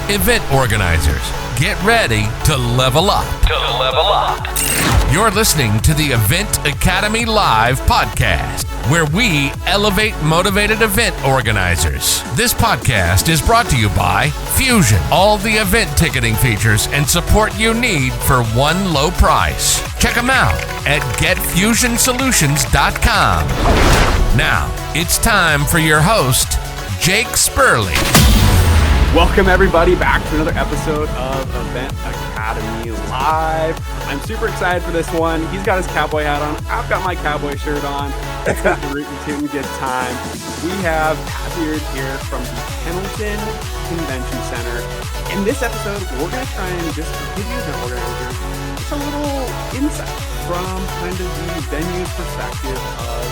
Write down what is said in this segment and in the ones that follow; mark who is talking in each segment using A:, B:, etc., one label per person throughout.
A: Event organizers, get ready to level up. You're listening to the Event Academy Live podcast, where we elevate motivated event organizers. This podcast is brought to you by Fusion, all the event ticketing features and support you need for one low price. Check them out at getfusionsolutions.com. Now, it's time for your host, Jake Spurley.
B: Welcome everybody back to another episode of Event Academy Live. I'm super excited for this one. He's got his cowboy hat on. I've got my cowboy shirt on. It's got the rootin' tootin' good time. We have Pat Beard here from the Pendleton Convention Center. In this episode, we're going to try and just give you, the organizers, just a little insight from kind of the venue's perspective of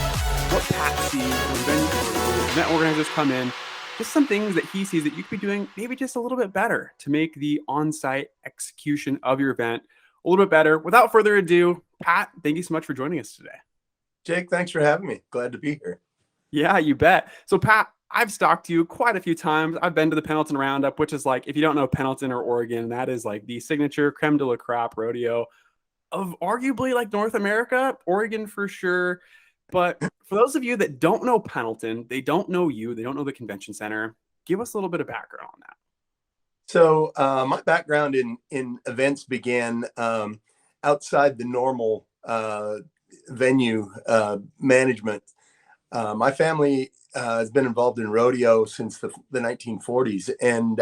B: what Pat sees when event organizers come in. Just some things that he sees that you could be doing maybe just a little bit better to make the on-site execution of your event a little bit better. Without further ado, Pat, thank you so much for joining us today.
C: Jake, thanks for having me. Glad to be here.
B: Yeah, you bet. So Pat, I've stalked you quite a few times. I've been to the Pendleton Roundup, which is like, if you don't know Pendleton or Oregon, that is like the signature creme de la crop rodeo of arguably like North America, Oregon for sure. But for those of you that don't know Pendleton, they don't know you, they don't know the convention center, give us a little bit of background on that.
C: So my background in events began outside the normal venue management. My family has been involved in rodeo since the 1940s. And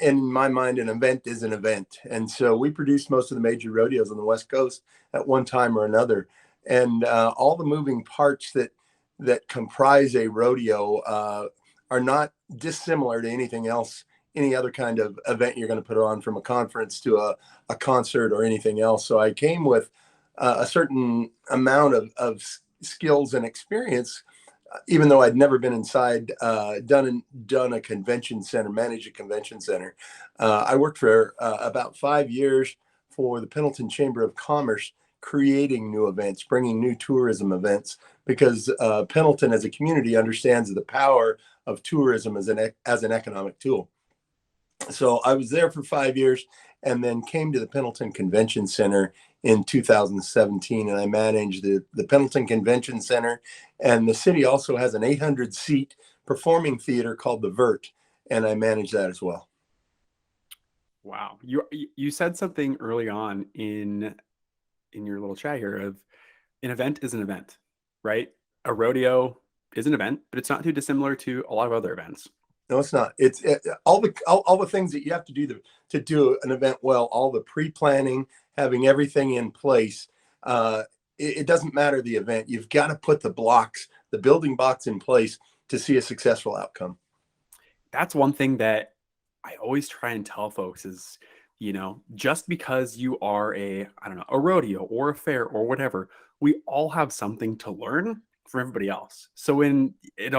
C: in my mind, an event is an event. And so we produce most of the major rodeos on the West Coast at one time or another. And all the moving parts that comprise a rodeo are not dissimilar to anything else, any other kind of event you're going to put on, from a conference to a concert or anything else. So I came with a certain amount of skills and experience, even though I'd never been inside, done a convention center, managed a convention center. I worked for about 5 years for the Pendleton Chamber of Commerce, creating new events, bringing new tourism events, because Pendleton as a community understands the power of tourism as an economic tool. So I was there for 5 years and then came to the Pendleton Convention Center in 2017, and I managed the Pendleton Convention Center. And the city also has an 800-seat performing theater called the Vert, and I manage that as well.
B: Wow. You said something early on in your little chat here of an event is an event, right? A rodeo is an event, but it's not too dissimilar to a lot of other events.
C: No, it's not. It's all the things that you have to do to do an event well, all the pre-planning, having everything in place. It doesn't matter the event. You've got to put the building blocks in place to see a successful outcome.
B: That's one thing that I always try and tell folks is, just because you are a rodeo or a fair or whatever, we all have something to learn from everybody else. So when it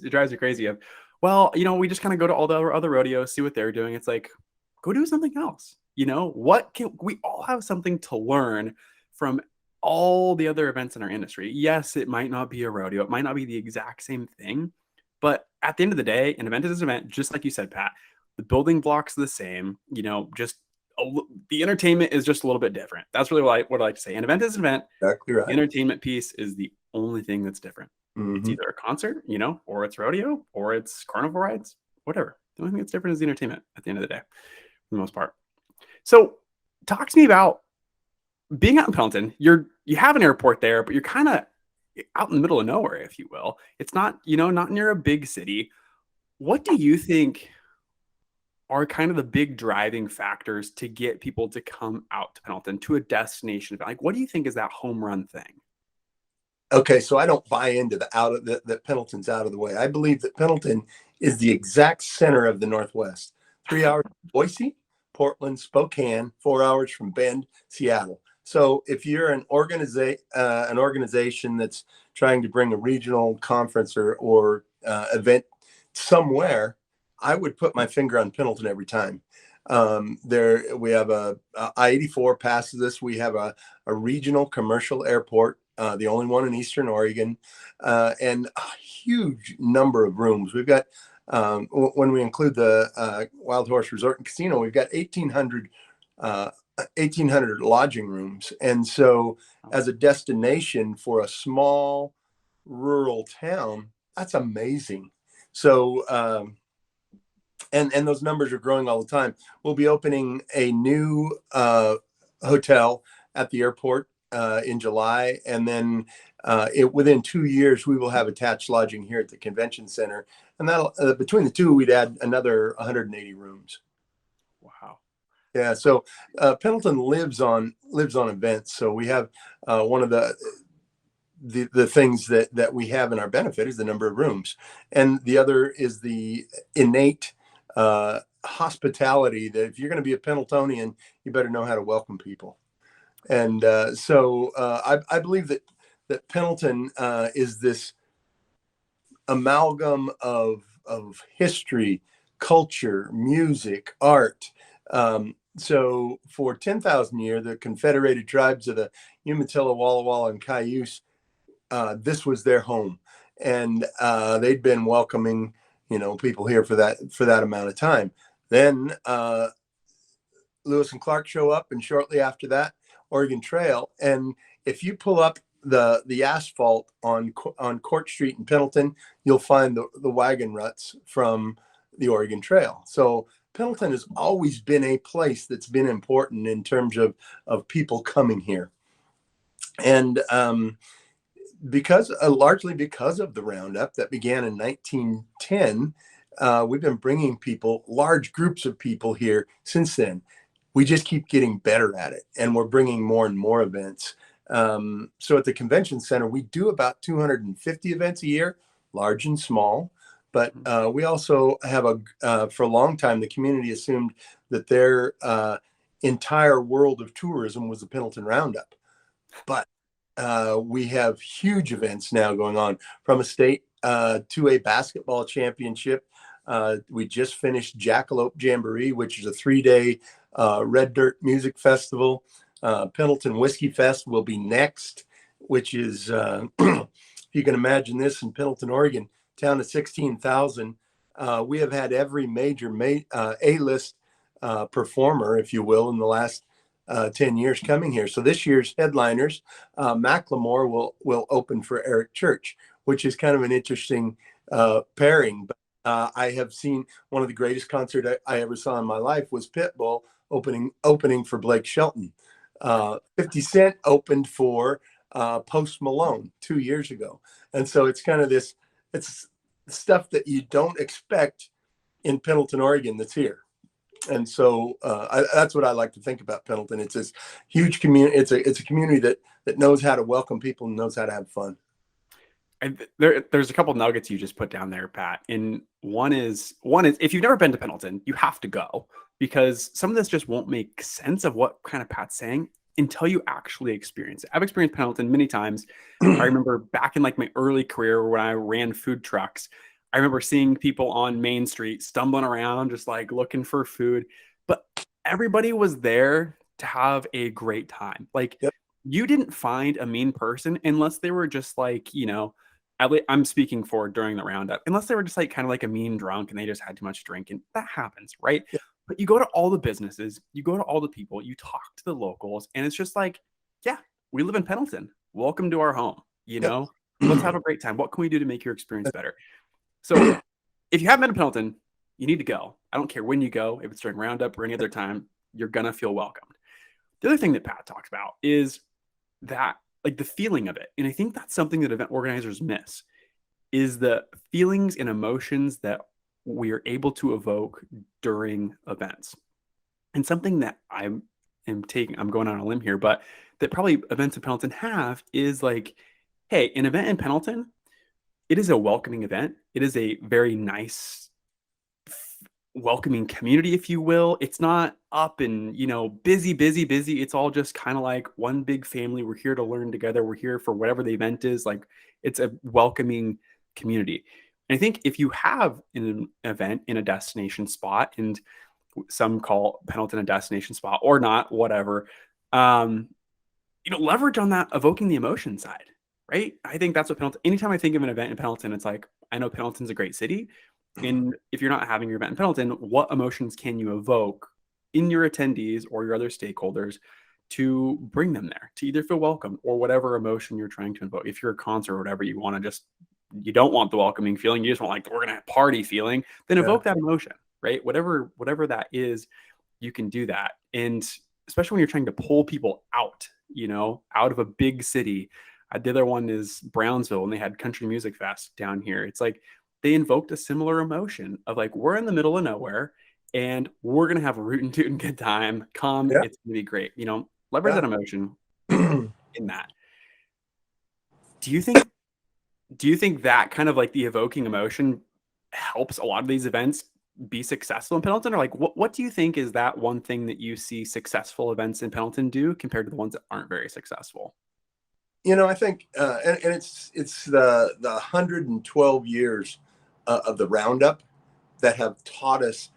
B: drives me crazy of, well, we just kind of go to all the other rodeos, see what they're doing. It's like, go do something else. We all have something to learn from all the other events in our industry. Yes, it might not be a rodeo. It might not be the exact same thing, but at the end of the day, an event is an event, just like you said, Pat. The building blocks are the same, just the entertainment is just a little bit different. That's really what I like to say. An event is an event.
C: Exactly right.
B: The entertainment piece is the only thing that's different.
C: Mm-hmm.
B: It's either a concert, or it's rodeo, or it's carnival rides, whatever. The only thing that's different is the entertainment at the end of the day, for the most part. So talk to me about being out in Pendleton. You have an airport there, but you're kind of out in the middle of nowhere, if you will. It's not, not near a big city. What do you think are kind of the big driving factors to get people to come out to Pendleton, to a destination? Like, what do you think is that home run thing?
C: Okay, so I don't buy into that Pendleton's out of the way. I believe that Pendleton is the exact center of the Northwest. 3 hours from Boise, Portland, Spokane, 4 hours from Bend, Seattle. So if you're an organization that's trying to bring a regional conference or event somewhere, I would put my finger on Pendleton every time. We have a I-84 passes us. We have a regional commercial airport, the only one in Eastern Oregon, and a huge number of rooms. We've got When we include the Wild Horse Resort and Casino, we've got 1,800 lodging rooms. And so as a destination for a small rural town, that's amazing. So, and those numbers are growing all the time. We'll be opening a new hotel at the airport in July. And then within 2 years, we will have attached lodging here at the convention center. And that'll between the two, we'd add another 180 rooms.
B: Wow.
C: Yeah. So Pendleton lives on events. So we have one of the things that we have in our benefit is the number of rooms. And the other is the innate hospitality that if you're going to be a Pendletonian, you better know how to welcome people. And so I believe that Pendleton is this amalgam of history, culture, music, art. So for 10,000 years, the Confederated Tribes of the Umatilla, Walla Walla, and Cayuse, this was their home. And they'd been welcoming, people here for that amount of time. Then Lewis and Clark show up, and shortly after that, Oregon Trail. And if you pull up the asphalt on Court Street in Pendleton, you'll find the wagon ruts from the Oregon Trail. So Pendleton has always been a place that's been important in terms of people coming here. And largely because of the Roundup that began in 1910, we've been bringing large groups of people here since then. We just keep getting better at it, and we're bringing more and more events. So at the convention center, we do about 250 events a year, large and small. But we also have for a long time, the community assumed that their entire world of tourism was the Pendleton Roundup. But we have huge events now going on, from a state to a basketball championship. We just finished Jackalope Jamboree, which is a 3-day red dirt music festival. Pendleton Whiskey Fest will be next, which is, if you can imagine this, in Pendleton, Oregon, town of 16,000. We have had every major A-list performer, if you will, in the last 10 years coming here. So this year's headliners, Macklemore will open for Eric Church, which is kind of an interesting pairing. But I have seen one of the greatest concerts I ever saw in my life was Pitbull opening for Blake Shelton. 50 Cent opened for Post Malone 2 years ago. And so it's kind of it's stuff that you don't expect in Pendleton, Oregon, that's here. And so that's what I like to think about Pendleton. It's this huge community. It's a community that knows how to welcome people and knows how to have fun.
B: And there's a couple nuggets you just put down there, Pat. And one is if you've never been to Pendleton, you have to go, because some of this just won't make sense of what kind of Pat's saying until you actually experience it. I've experienced Pendleton many times. I remember back in like my early career when I ran food trucks, I remember seeing people on Main Street stumbling around, just like looking for food, but everybody was there to have a great time. Like, yep. You didn't find a mean person unless they were just like, I'm speaking for during the Roundup, unless they were just like kind of like a mean drunk and they just had too much drink, and that happens, right? Yep. But you go to all the businesses, you go to all the people, you talk to the locals, and it's just like, yeah, we live in Pendleton. Welcome to our home. Yep. Let's have a great time. What can we do to make your experience better? So if you haven't been to Pendleton, you need to go. I don't care when you go, if it's during Roundup or any other time, you're going to feel welcomed. The other thing that Pat talked about is that, like, the feeling of it. And I think that's something that event organizers miss, is the feelings and emotions that we are able to evoke during events. And something that I'm going on a limb here, but that probably events in Pendleton have is like, hey, an event in Pendleton, it is a welcoming event. It is a very nice, welcoming community, if you will. It's not up and, busy. It's all just kind of like one big family. We're here to learn together. We're here for whatever the event is. Like, it's a welcoming community. And I think if you have an event in a destination spot, and some call Pendleton a destination spot or not, whatever, leverage on that, evoking the emotion side. Right? I think that's what Pendleton, anytime I think of an event in Pendleton, it's like, I know Pendleton's a great city, And if you're not having your event in Pendleton, what emotions can you evoke in your attendees or your other stakeholders to bring them there, to either feel welcome or whatever emotion you're trying to invoke? If you're a concert or whatever, you want to just, you don't want the welcoming feeling, you just want like, we're going to party feeling, then evoke that emotion, right? Whatever that is, you can do that. And especially when you're trying to pull people out, out of a big city. The other one is Brownsville, and they had Country Music Fest down here. It's like they invoked a similar emotion of like, we're in the middle of nowhere and we're going to have a rootin' tootin' good time. Come, it's going to be great. Leverage that emotion in that. Do you think that kind of like the evoking emotion helps a lot of these events be successful in Pendleton? Or like, what do you think is that one thing that you see successful events in Pendleton do compared to the ones that aren't very successful?
C: I think, and it's the 112 years of the Roundup that have taught us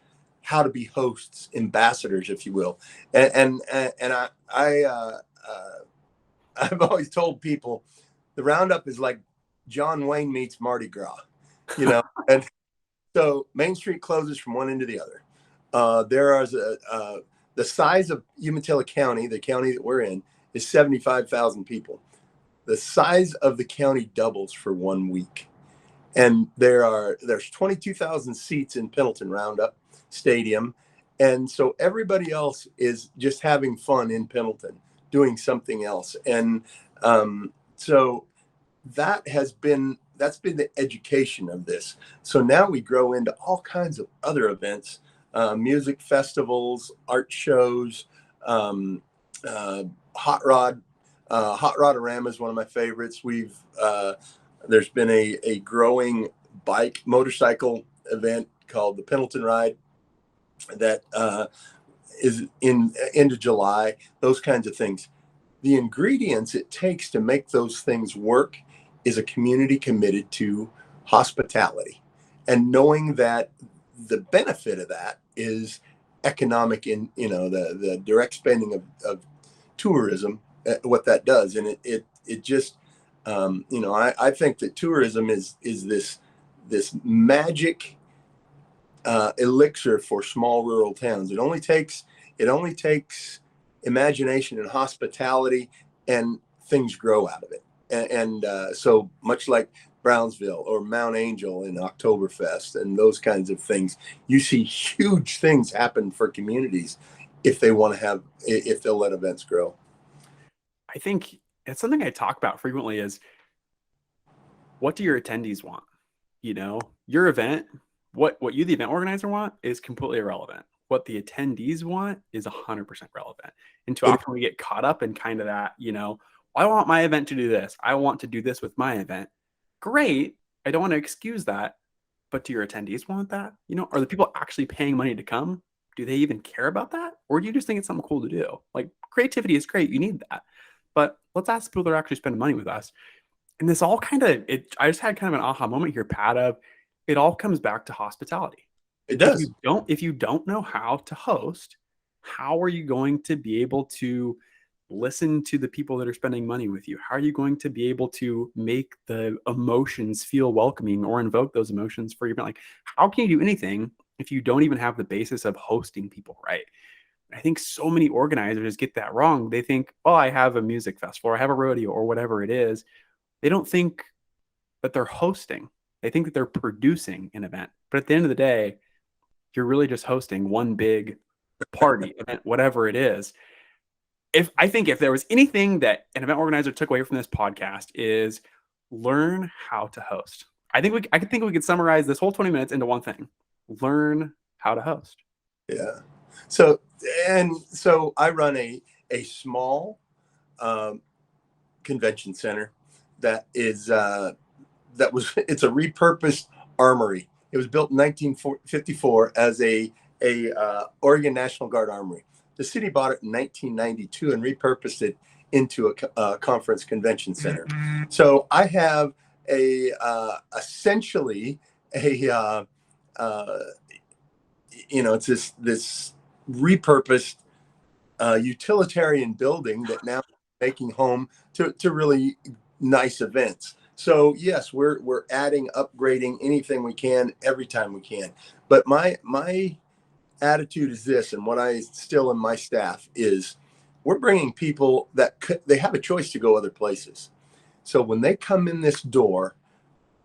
C: how to be hosts, ambassadors, if you will. And I've always told people the Roundup is like John Wayne meets Mardi Gras, and so Main Street closes from one end to the other. There is the size of Umatilla County, the county that we're in, is 75,000 people. The size of the county doubles for 1 week. And there's 22,000 seats in Pendleton Roundup Stadium. And so everybody else is just having fun in Pendleton, doing something else. And so that's been the education of this. So now we grow into all kinds of other events, music festivals, art shows, hot Rodorama is one of my favorites. There's been a growing motorcycle event called the Pendleton Ride that is into July, those kinds of things. The ingredients it takes to make those things work is a community committed to hospitality, and knowing that the benefit of that is economic the direct spending of tourism, what that does. And it just, I think that tourism is this magic elixir for small rural towns. It only takes imagination and hospitality, and things grow out of it. And so much like Brownsville or Mount Angel in Oktoberfest and those kinds of things, you see huge things happen for communities if they'll let events grow.
B: I think it's something I talk about frequently is, what do your attendees want? Your event, what you, the event organizer, want is completely irrelevant. What the attendees want is 100% relevant. And too often we get caught up in kind of that, I want my event to do this. I want to do this with my event. Great. I don't want to excuse that. But do your attendees want that? Are the people actually paying money to come? Do they even care about that? Or do you just think it's something cool to do? Like, creativity is great. You need that. But let's ask people that are actually spending money with us. And this all I just had kind of an aha moment here, Pat, of it all comes back to hospitality.
C: It does.
B: If you don't know how to host, how are you going to be able to listen to the people that are spending money with you? How are you going to be able to make the emotions feel welcoming or invoke those emotions for your event? Like, how can you do anything if you don't even have the basis of hosting people right? I think so many organizers get that wrong. They think, oh, I have a music festival or I have a rodeo or whatever it is. They don't think that they're hosting. They think that they're producing an event. But at the end of the day, you're really just hosting one big party event, whatever it is. I think if there was anything that an event organizer took away from this podcast is learn how to host. I think we could summarize this whole 20 minutes into one thing: learn how to host.
C: Yeah. So I run a small convention center that is it's a repurposed armory. It was built in 1954 as a Oregon National Guard armory. The city bought it in 1992 and repurposed it into a conference convention center. So I have essentially it's this repurposed utilitarian building that now is making home to really nice events. So yes, we're adding, upgrading anything we can every time we can. But my attitude is this, and what I still in my staff is, we're bringing people that they have a choice to go other places. So when they come in this door,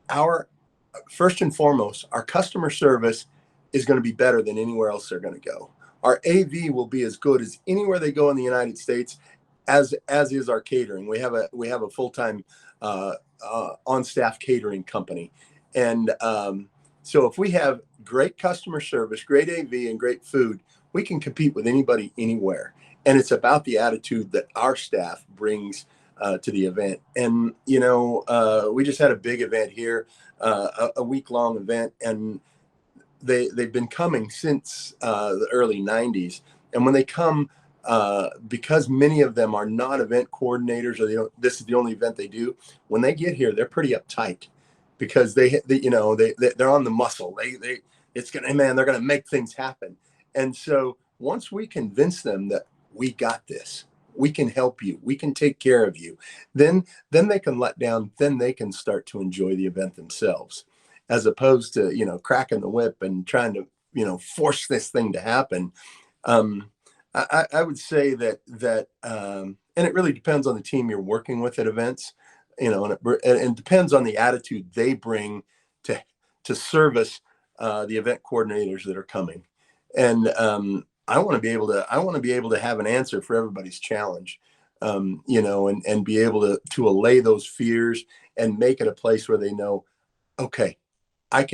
C: our first and foremost, our customer service is going to be better than anywhere else they're going to go. Our AV will be as good as anywhere they go in the United States, as is our catering. We have a full-time on staff catering company, and so if we have great customer service, great AV, and great food, we can compete with anybody anywhere. And it's about the attitude that our staff brings to the event. And we just had a big event here, a week-long event, and they've been coming since the early 90s. And when they come, because many of them are not event coordinators, or this is the only event they do, when they get here, they're pretty uptight because they're on the muscle. They're gonna make things happen. And so once we convince them that we got this, we can help you, we can take care of you, then they can let down, then they can start to enjoy the event themselves, as opposed to cracking the whip and trying to force this thing to happen. I would say that and it really depends on the team you're working with at events, and it depends on the attitude they bring to service the event coordinators that are coming. And I want to be able to have an answer for everybody's challenge, and be able to allay those fears and make it a place where they know, okay, they're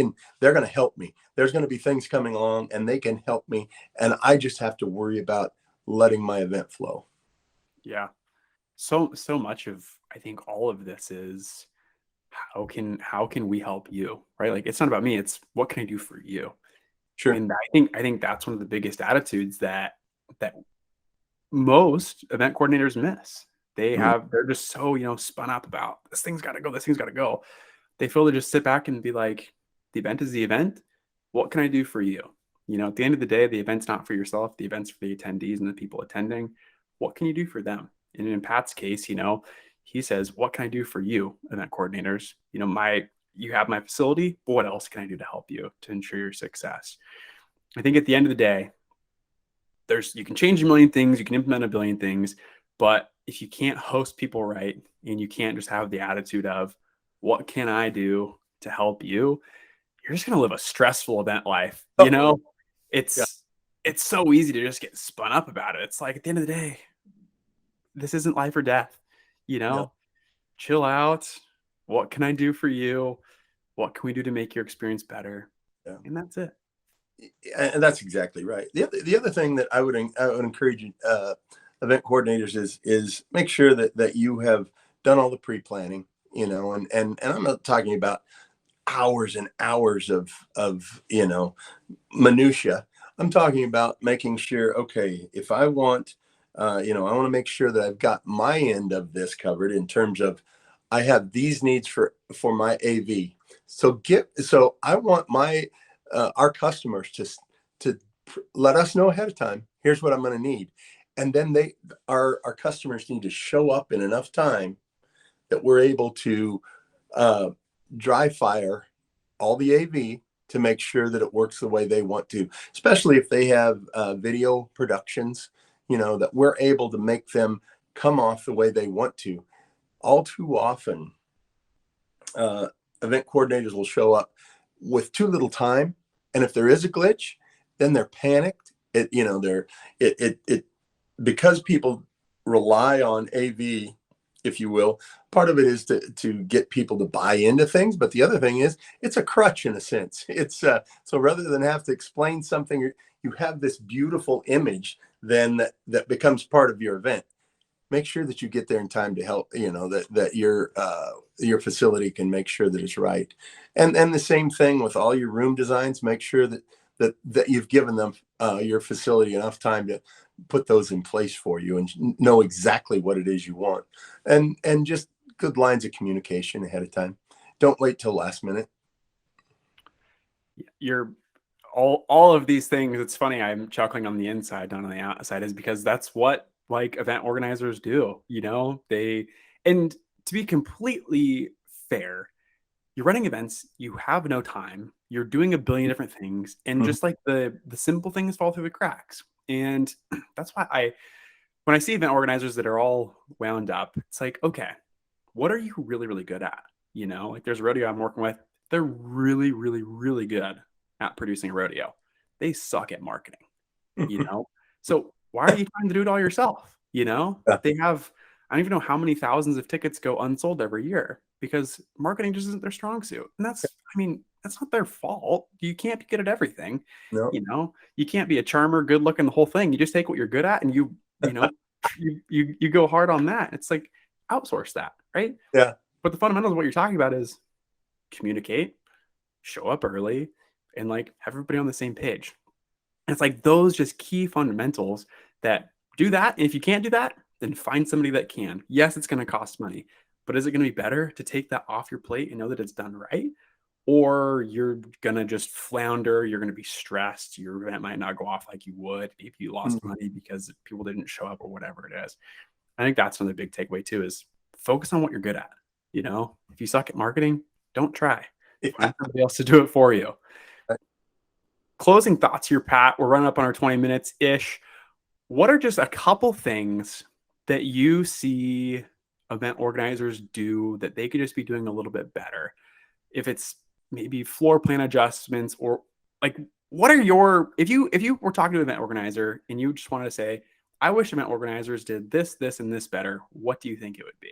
C: going to help me. There's going to be things coming along and they can help me. And I just have to worry about letting my event flow.
B: Yeah. So much of, I think all of this is how can we help you, right? Like, it's not about me. It's what can I do for you?
C: Sure.
B: And I think that's one of the biggest attitudes that most event coordinators miss. They're just so, spun up about this thing's got to go. This thing's got to go. They feel to just sit back and be like, the event is the event. What can I do for you? At the end of the day, the event's not for yourself. The event's for the attendees and the people attending. What can you do for them? And in Pat's case, he says, what can I do for you, event coordinators? You have my facility, but what else can I do to help you to ensure your success? I think at the end of the day, you can change a million things, you can implement a billion things, but if you can't host people right, and you can't just have the attitude of, what can I do to help you? You're just going to live a stressful event life. It's so easy to just get spun up about it. It's like, at the end of the day, this isn't life or death, chill out. What can I do for you? What can we do to make your experience better?
C: Yeah.
B: And that's it.
C: And that's exactly right. The other thing that I would encourage event coordinators is make sure that you have done all the pre-planning, and I'm not talking about hours and hours of minutia. I'm talking about making sure, okay, if I want, I want to make sure that I've got my end of this covered in terms of, I have these needs for my AV. So I want our customers to let us know ahead of time, here's what I'm going to need. And then our customers need to show up in enough time that we're able to dry fire all the AV to make sure that it works the way they want to, especially if they have video productions, that we're able to make them come off the way they want to. All too often, event coordinators will show up with too little time, and if there is a glitch, then they're panicked. Because people rely on AV, if you will. Part of it is to get people to buy into things, but the other thing is it's a crutch in a sense. It's so rather than have to explain something, you have this beautiful image then that becomes part of your event. Make sure that you get there in time to help, that your facility can make sure that it's right. And the same thing with all your room designs. Make sure that you've given them your facility enough time to put those in place for you and know exactly what it is you want. And just good lines of communication ahead of time. Don't wait till last minute.
B: You're all of these things. It's funny. I'm chuckling on the inside, not on the outside, is because that's what event organizers do. And to be completely fair. You're running events, you have no time, you're doing a billion different things, and just like the simple things fall through the cracks. And that's why when I see event organizers that are all wound up, it's like, okay, what are you really, really good at? You know, like there's a rodeo I'm working with. They're really, really, really good at producing a rodeo. They suck at marketing, you know? So why are you trying to do it all yourself? You know, they have, I don't even know how many thousands of tickets go unsold every year because marketing just isn't their strong suit. And that's, I mean, that's not their fault. You can't be good at everything.
C: No.
B: You know, you can't be a charmer, good looking, the whole thing. You just take what you're good at and you know, you go hard on that. It's like outsource that, right?
C: Yeah.
B: But the fundamentals of what you're talking about is communicate, show up early, and like have everybody on the same page. And it's like those just key fundamentals that do that. And if you can't do that, then find somebody that can. Yes, it's going to cost money, but is it going to be better to take that off your plate and know that it's done right? Or you're going to just flounder, you're going to be stressed, your event might not go off like you would if you lost money because people didn't show up or whatever it is. I think that's another big takeaway too, is focus on what you're good at. You know, if you suck at marketing, don't try. Find somebody else to do it for you.
C: Right.
B: Closing thoughts here, Pat. We're running up on our 20 minutes-ish. What are just a couple things that you see event organizers do that they could just be doing a little bit better? If it's maybe floor plan adjustments, or like, what are your, if you were talking to an event organizer and you just wanted to say, I wish event organizers did this, this, and this better, what do you think it would be?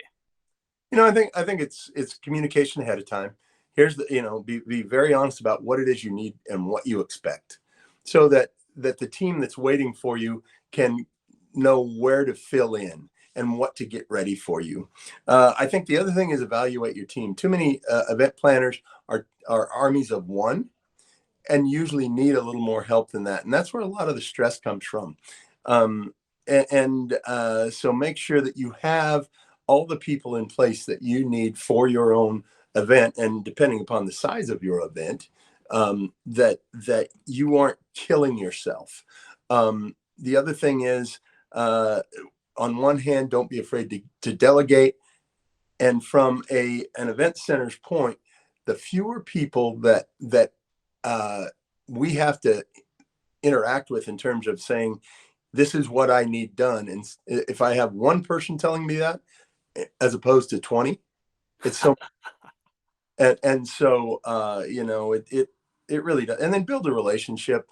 C: You know, I think it's communication ahead of time. Here's the, you know, be very honest about what it is you need and what you expect, so that the team that's waiting for you can know where to fill in and what to get ready for you. I think the other thing is evaluate your team. Too many event planners are armies of one and usually need a little more help than that. And that's where a lot of the stress comes from. So make sure that you have all the people in place that you need for your own event. And depending upon the size of your event, that you aren't killing yourself. The other thing is, on one hand, don't be afraid to delegate. And from an event center's point, the fewer people that we have to interact with in terms of saying, this is what I need done. And if I have one person telling me that, as opposed to 20, it's so, and so, you know, it really does. And then build a relationship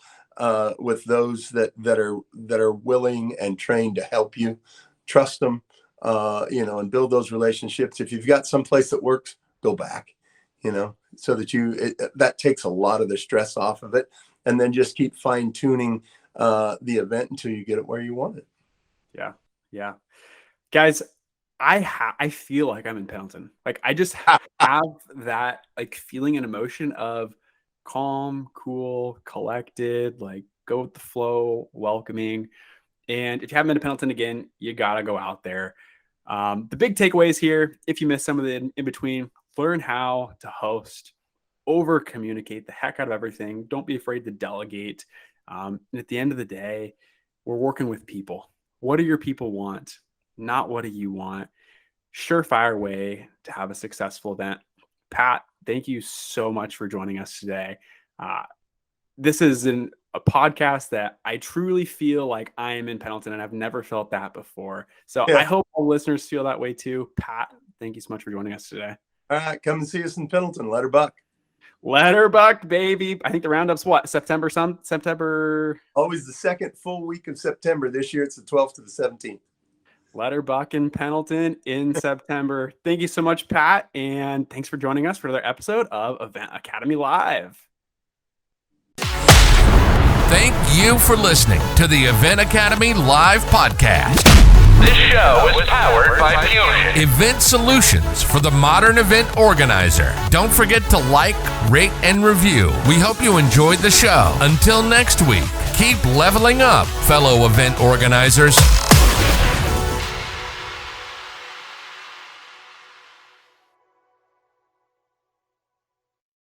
C: with those that are willing and trained to help you. Trust them, you know, and build those relationships. If you've got some place that works, go back, you know, so that that takes a lot of the stress off of it. And then just keep fine tuning the event until you get it where you want it.
B: Yeah. Yeah. Guys, I feel like I'm in Pendleton. Like I just have that like feeling and emotion of calm, cool, collected, like go with the flow, welcoming. And if you haven't been to Pendleton again, you got to go out there. The big takeaways here, if you missed some of the in between, learn how to host, over communicate the heck out of everything. Don't be afraid to delegate. And at the end of the day, we're working with people. What do your people want? Not what do you want? Surefire way to have a successful event. Pat, thank you so much for joining us today. This is a podcast that I truly feel like I am in Pendleton, and I've never felt that before. So yeah. I hope all listeners feel that way too. Pat, thank you so much for joining us today.
C: All right, come and see us in Pendleton. Let her buck.
B: Let her buck, baby. I think the roundup's what? September?
C: Always the second full week of September. This year it's the 12th to the 17th.
B: Let her buck in Pendleton in September. Thank you so much, Pat. And thanks for joining us for another episode of Event Academy Live.
A: Thank you for listening to the Event Academy Live podcast.
D: This show is powered by Fusion.
A: Event solutions for the modern event organizer. Don't forget to like, rate, and review. We hope you enjoyed the show. Until next week, keep leveling up, fellow event organizers.